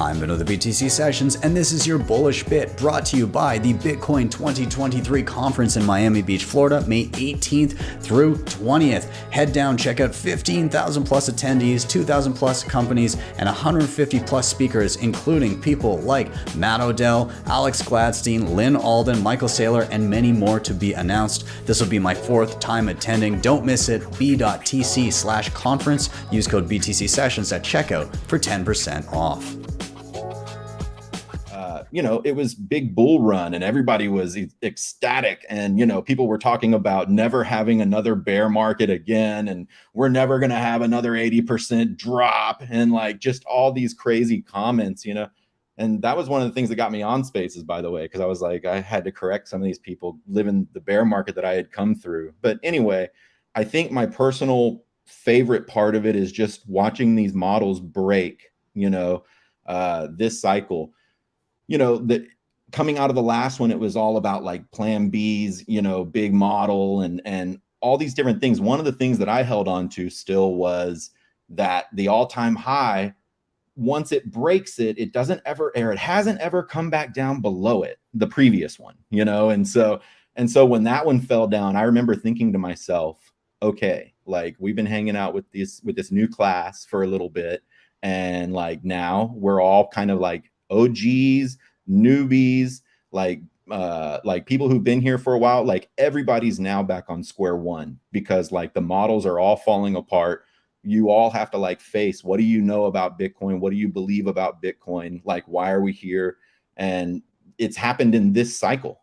I'm Vin of the BTC Sessions, and this is your Bullish Bit, brought to you by the Bitcoin 2023 conference in Miami Beach, Florida, May 18th through 20th. Head down, check out 15,000 plus attendees, 2,000 plus companies, and 150 plus speakers, including people like Matt Odell, Alex Gladstein, Lynn Alden, Michael Saylor, and many more to be announced. This will be my fourth time attending. Don't miss it. b.tc/conference. Use code BTC Sessions at checkout for 10% off. It was big bull run and everybody was ecstatic. And, people were talking about never having another bear market again. And we're never going to have another 80% drop and like just all these crazy comments, And that was one of the things that got me on Spaces, by the way, because I was like, I had to correct some of these people living the bear market that I had come through. But anyway, I think my personal favorite part of it is just watching these models break, this cycle. That coming out of the last one, it was all about like plan B's, big model and all these different things. One of the things that I held on to still was that the all-time high, once it breaks it, it hasn't ever come back down below it, the previous one, And so when that one fell down, I remember thinking to myself, okay, like we've been hanging out with this new class for a little bit. And like now we're all kind of like OGs, newbies, like people who've been here for a while, like everybody's now back on square one because like the models are all falling apart. You all have to like face, what do you know about Bitcoin? What do you believe about Bitcoin? Like, why are we here? And it's happened in this cycle,